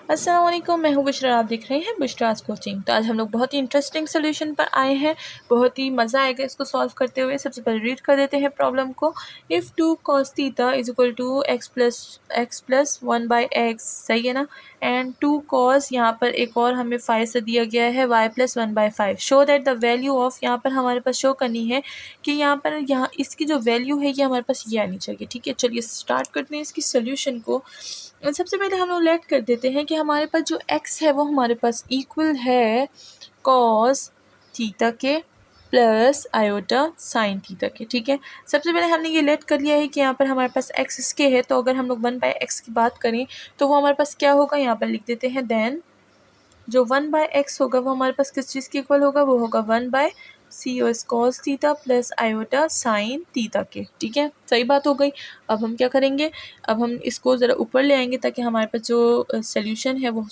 अस्सलाम वालेकुम, मैं हूँ बुशरा। आप देख रहे हैं बुशराज कोचिंग। तो आज हम लोग बहुत ही इंटरेस्टिंग सोल्यूशन पर आए हैं। बहुत ही मज़ा आएगा इसको सॉल्व करते हुए। सबसे पहले रीड कर देते हैं प्रॉब्लम को। If 2 cos theta is equal to x plus 1 by x, सही है ना। एंड 2 cos, यहाँ पर एक और हमें 5 से दिया गया है y plus 1 by 5। Show that the value of, यहाँ पर हमारे पास शो करनी है कि यहाँ इसकी जो वैल्यू है ये हमारे पास ये आनी चाहिए। ठीक है, चलिए स्टार्ट करते हैं इसकी सोल्यूशन को। सबसे पहले हम लोग लेट कर देते हैं कि हमारे पास जो x है वो हमारे पास इक्वल है cos थीटा के प्लस आयोटा साइन थीटा के। ठीक है, सबसे पहले हमने ये लेट कर लिया है कि यहाँ पर हमारे पास x इसके है, तो अगर हम लोग 1 बाई एक्स की बात करें तो वो हमारे पास क्या होगा, यहाँ पर लिख देते हैं। देन जो 1 बाई एक्स होगा वो हमारे पास किस चीज़ के इक्वल होगा, वो होगा 1 बाई सी ओस cos theta plus iota sine theta के। ठीक है, सही बात हो गई। अब हम क्या करेंगे, अब हम इसको ज़रा ऊपर ले आएंगे ताकि हमारे पास जो सोल्यूशन है वो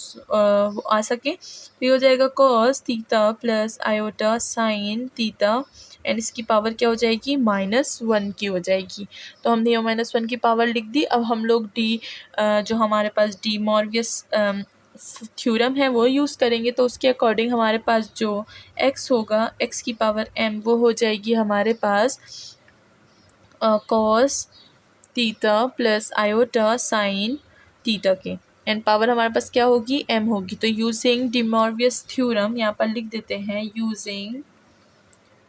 आ सके। तो ये हो जाएगा cos theta plus iota sine theta, and इसकी पावर क्या हो जाएगी, -1 की हो जाएगी। तो हमने ये -1 की पावर लिख दी। अब हम लोग जो हमारे पास डी मॉर्वियस थ्योरम है वो यूज़ करेंगे। तो उसके अकॉर्डिंग हमारे पास जो x होगा, x की पावर m, वो हो जाएगी हमारे पास cos theta plus iota sine theta के, एंड पावर हमारे पास क्या होगी, m होगी। तो यूजिंग डी मॉर्वियस थ्योरम, यहाँ पर लिख देते हैं using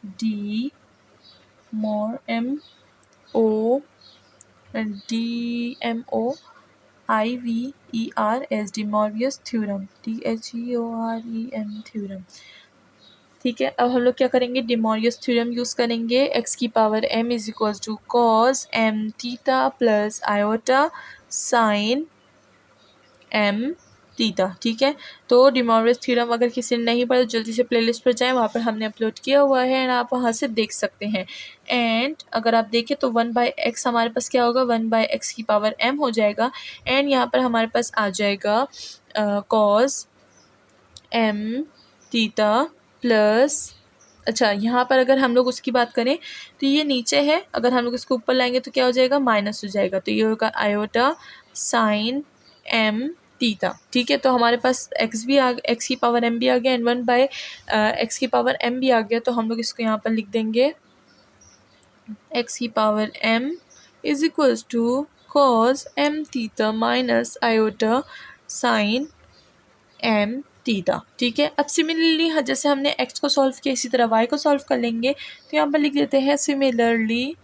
de de Moivre's theorem, theorem. ठीक है, अब हम लोग क्या करेंगे, डी मॉर्वियस थ्योरम यूज़ करेंगे। x की power m is equal to cos m theta plus iota sine m theta. ठीक है, तो डी मॉर्वियस थ्योरम अगर किसी ने नहीं पढ़ा तो जल्दी से प्लेलिस्ट पर जाएं, वहाँ पर हमने अपलोड किया हुआ है एंड आप वहाँ से देख सकते हैं। एंड अगर आप देखें तो 1 बाई एक्स हमारे पास क्या होगा, 1 बाई एक्स की पावर m हो जाएगा, एंड यहाँ पर हमारे पास आ जाएगा कॉस m थीटा प्लस, अच्छा यहाँ पर अगर हम लोग उसकी बात करें तो ये नीचे है, अगर हम लोग इसको ऊपर लाएंगे तो क्या हो जाएगा, माइनस हो जाएगा। तो ये होगा आयोटा साइन m थीटा। ठीक है, तो हमारे पास x की पावर m भी आ गया एंड 1 बाई एक्स की पावर m भी आ गया। तो हम लोग इसको यहाँ पर लिख देंगे x की power m is equals to cos m theta minus iota sine m theta. ठीक है, अब सिमिलरली जैसे हमने x को सॉल्व किया इसी तरह y को सॉल्व कर लेंगे। तो यहाँ पर लिख देते हैं सिमिलरली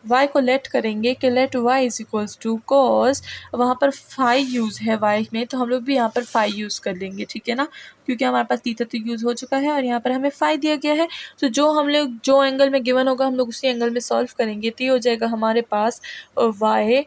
y को लेट करेंगे कि let y is equals to cos, वहाँ पर फाई यूज़ है y में, तो हम लोग भी यहाँ पर फाई यूज़ कर लेंगे। ठीक है ना, क्योंकि हमारे पास थीटा तो यूज़ हो चुका है और यहाँ पर हमें फाई दिया गया है। तो जो हम लोग जो एंगल में गिवन होगा हम लोग उसी एंगल में सॉल्व करेंगे। तो ये हो जाएगा हमारे पास y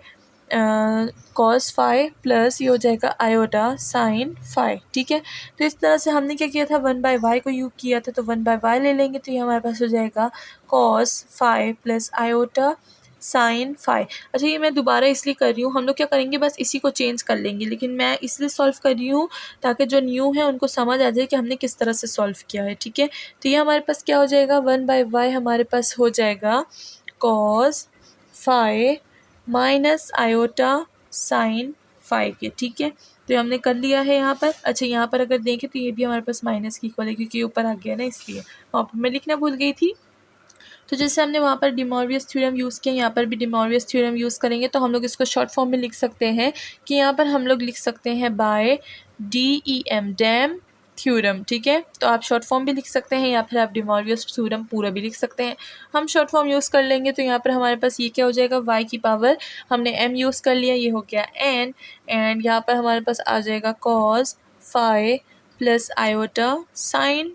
कॉस फाई प्लस ये हो जाएगा आयोटा साइन फाई। ठीक है, तो इस तरह से हमने क्या किया था, 1 बाई वाई को यूज़ किया था, तो 1 बाई वाई ले लेंगे। तो ये हमारे पास हो जाएगा cos phi plus iota sine phi. अच्छा, ये मैं दोबारा इसलिए कर रही हूँ, हम लोग क्या करेंगे बस इसी को चेंज कर लेंगे, लेकिन मैं इसलिए सॉल्व कर रही हूँ ताकि जो न्यू है उनको समझ आ जाए कि हमने किस तरह से सॉल्व किया है। ठीक है, तो ये हमारे पास क्या हो जाएगा, 1 बाई वाई हमारे पास हो जाएगा cos phi minus iota sine phi के। ठीक है, तो हमने कर लिया है यहाँ पर। अच्छा, यहाँ पर अगर देखें तो ये भी हमारे पास माइनस की इक्वल है क्योंकि ऊपर आ गया ना, इसलिए वहाँ पर मैं लिखना भूल गई थी। तो जैसे हमने वहाँ पर डी मॉर्वियस थ्योरम यूज़ किया, यहाँ पर भी डी मॉर्वियस थ्योरम यूज़ करेंगे। तो हम लोग इसको शॉर्ट फॉर्म में लिख सकते हैं कि यहाँ पर हम लोग लिख सकते हैं बाय DEM डैम थ्योरम। ठीक है, तो आप शॉर्ट फॉर्म भी लिख सकते हैं या फिर आप डी मॉर्वियस थ्योरम पूरा भी लिख सकते हैं। हम शॉर्ट फॉर्म यूज़ कर लेंगे। तो यहाँ पर हमारे पास ये क्या हो जाएगा, y की पावर हमने m यूज़ कर लिया, ये हो गया n, एंड यहाँ पर हमारे पास आ जाएगा cos phi plus iota sine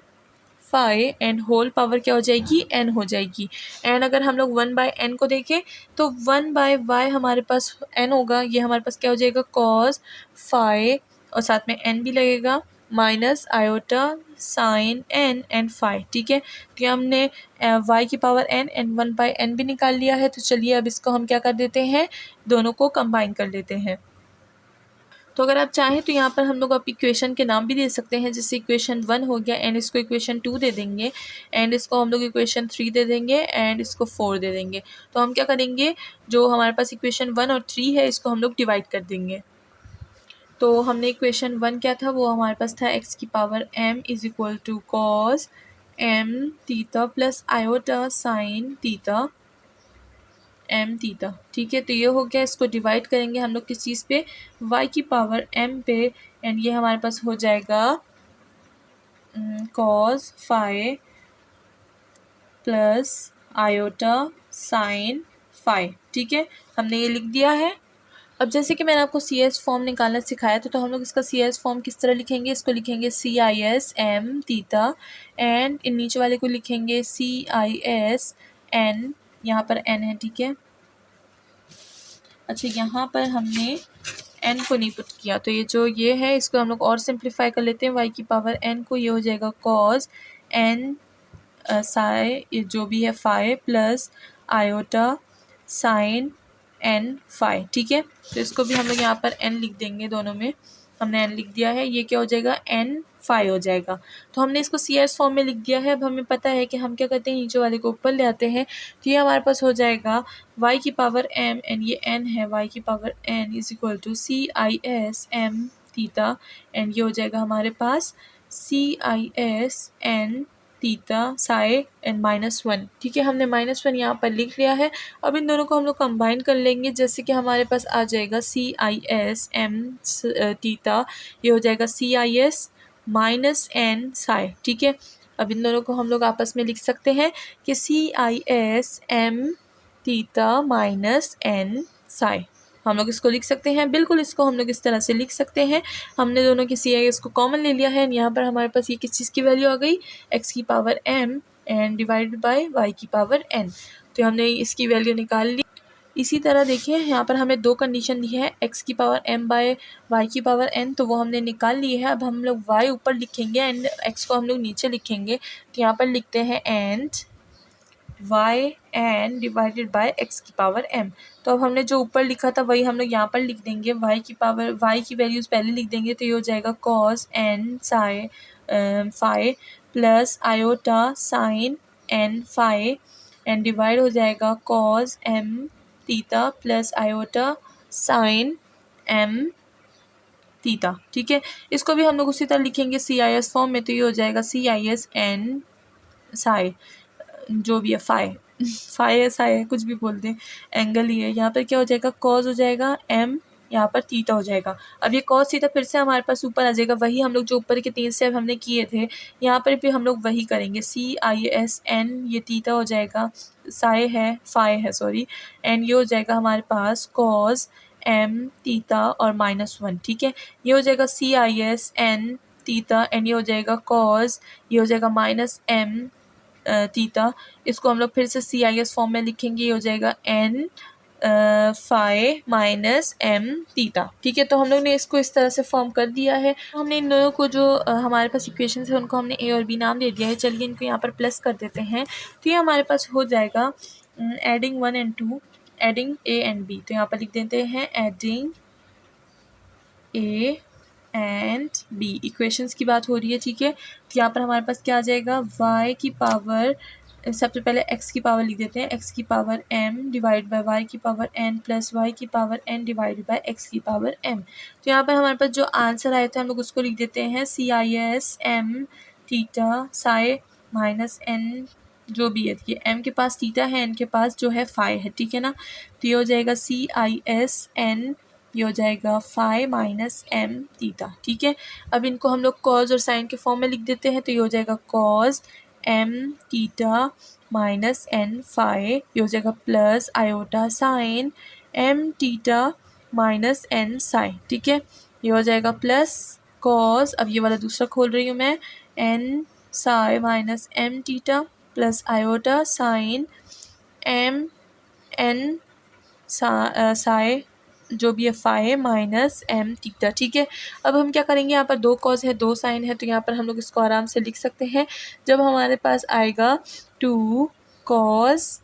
phi, and whole power क्या हो जाएगी, n हो जाएगी। एंड अगर हम लोग 1 बाई n को देखें तो 1 बाई y हमारे पास n होगा, ये हमारे पास क्या हो जाएगा, कॉस फाई और साथ में n भी लगेगा minus iota sine n and phi. ठीक है, तो हमने y की power n and 1 by n भी निकाल लिया है। तो चलिए अब इसको हम क्या कर देते हैं, दोनों को कंबाइन कर लेते हैं। तो अगर आप चाहें तो यहाँ पर हम लोग आप इक्वेशन के नाम भी दे सकते हैं, जैसे इक्वेशन 1 हो गया एंड इसको इक्वेशन 2 दे देंगे, एंड इसको हम लोग इक्वेशन 3 दे देंगे, एंड इसको 4 दे देंगे। तो हम क्या करेंगे, जो हमारे पास इक्वेशन 1 और 3 है इसको हम लोग डिवाइड कर देंगे। तो हमने इक्वेशन 1 क्या था, वो हमारे पास था x की power m is equal to cos m theta plus iota sine theta m theta. ठीक है, तो ये हो गया। इसको डिवाइड करेंगे हम लोग किस चीज़ पे, y की पावर m पे, एंड ये हमारे पास हो जाएगा cos phi plus iota sine phi. ठीक है, हमने ये लिख दिया है। अब जैसे कि मैंने आपको सी एस फॉर्म निकालना सिखाया था, तो हम लोग इसका सी एस फॉर्म किस तरह लिखेंगे, इसको लिखेंगे C I S M theta, and in नीचे वाले को लिखेंगे सी आई एस एन, यहाँ पर एन है। ठीक है, अच्छा यहाँ पर हमने एन को नहीं पुट किया, तो ये जो ये है इसको हम लोग और सिंप्लीफाई कर लेते हैं, वाई की पावर एन को, ये हो जाएगा कॉस एन साई, ये जो भी है phi plus iota sine n phi. ठीक है, तो इसको भी हम लोग यहाँ पर एन लिख देंगे, दोनों में हमने एन लिख दिया है। ये क्या हो जाएगा, एन फाई हो जाएगा। तो हमने इसको सी एस फॉर्म में लिख दिया है। अब हमें पता है कि हम क्या करते हैं, नीचे वाले को ऊपर ले आते हैं, तो ये हमारे पास हो जाएगा y की पावर m, एंड ये n है, y की power n is equal to C I S M theta, and ये हो जाएगा हमारे पास C I S N theta psi and -1। ठीक है, हमने -1 यहाँ पर लिख लिया है। अब इन दोनों को हम लोग कंबाइन कर लेंगे, जैसे कि हमारे पास आ जाएगा C I S M theta, ये हो जाएगा C I S -n Sai. ठीक है, अब इन दोनों को हम लोग आपस में लिख सकते हैं कि C I S M theta -n psi. हम लोग इसको लिख सकते हैं, बिल्कुल इसको हम लोग इस तरह से लिख सकते हैं। हमने दोनों की सी आई एस को कॉमन ले लिया है, यहाँ पर हमारे पास ये किस चीज़ की वैल्यू आ गई, x की power m and divided by y की पावर n। तो हमने इसकी वैल्यू निकाल ली। इसी तरह देखिए यहाँ पर हमें दो कंडीशन दी है, x की पावर m बाय y की पावर n, तो वो हमने निकाल ली है। अब हम लोग y ऊपर लिखेंगे एंड x को हम लोग नीचे लिखेंगे, तो यहाँ पर लिखते हैं and y n divided by x की पावर m। तो अब हमने जो ऊपर लिखा था वही हम लोग यहाँ पर लिख देंगे, y की पावर y की वैल्यूज़ पहले लिख देंगे, तो ये हो जाएगा cos n psi phi plus iota sine n phi, and divide हो जाएगा cos m theta plus iota sine m theta. ठीक है, इसको भी हम लोग उसी तरह लिखेंगे सी आई एस फॉर्म में, तो ये हो जाएगा C I S N Sai, जो भी है फाई फाई है साई है, कुछ भी बोल दें, एंगल ही है। यहाँ पर क्या हो जाएगा, कॉस हो जाएगा m, यहाँ पर थीटा हो जाएगा। अब ये कॉस थीटा फिर से हमारे पास ऊपर आ जाएगा, वही हम लोग जो ऊपर के 3 स्टेप हमने किए थे, यहाँ पर भी हम लोग वही करेंगे। सी आई एस एन, ये थीटा हो जाएगा, साई है फाई है सॉरी, एंड ये हो जाएगा हमारे पास कॉस m थीटा और -1। ठीक है, ये हो जाएगा C I S N theta, and ये हो जाएगा कॉस, ये हो जाएगा -m थीटा। इसको हम लोग फिर से सी आई एस फॉर्म में लिखेंगे, ये हो जाएगा n फाई -m थीटा। ठीक है, तो हम लोग ने इसको इस तरह से फॉर्म कर दिया है। हमने इन दोनों को जो हमारे पास इक्वेशंस है उनको हमने a और b नाम दे दिया है। चलिए इनको यहाँ पर प्लस कर देते हैं, तो ये हमारे पास हो जाएगा adding 1 and 2, adding a and b। तो यहाँ पर लिख देते हैं adding a and b, equations की बात हो रही है। ठीक है, तो यहाँ पर हमारे पास क्या आ जाएगा, y की पावर, सबसे पहले x की पावर लिख देते हैं, x की power m divide by y की पावर n प्लस y की power n divide by x की पावर m। तो यहाँ पर हमारे पास जो आंसर आए थे हम लोग उसको लिख देते हैं C I S M theta psi -n, जो भी है। ये m के पास थीटा है, n के पास जो है फाई है। ठीक है ना, तो ये हो जाएगा सी आई एस एन, ये हो जाएगा फाई -m थीटा। ठीक है, अब इनको हम लोग कॉस और साइन के फॉर्म में लिख देते हैं, तो ये हो जाएगा cos m theta -n phi, ये हो जाएगा plus iota sine m theta -n sine. ठीक है, ये हो जाएगा प्लस कॉस, अब ये वाला दूसरा खोल रही हूँ मैं, n Sai -m theta plus iota sine m n Sai, जो भी है फाई -m थीटा। ठीक है, अब हम क्या करेंगे, यहाँ पर 2 कॉस है 2 साइन है, तो यहाँ पर हम लोग इसको आराम से लिख सकते हैं। जब हमारे पास आएगा 2 cos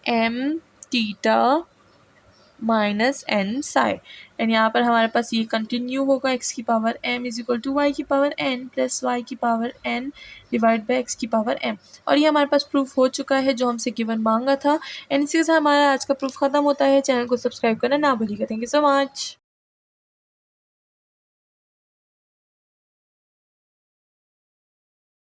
m theta -n psi, and यहाँ पर हमारे पास ये कंटिन्यू होगा, x की power m is equal to y की पावर n प्लस y की power n divide by x की पावर m। और ये हमारे पास प्रूफ हो चुका है जो हमसे गिवन मांगा था, एंड इसी से हमारा आज का प्रूफ खत्म होता है। चैनल को सब्सक्राइब करना ना भूलिएगा। Thank you so much.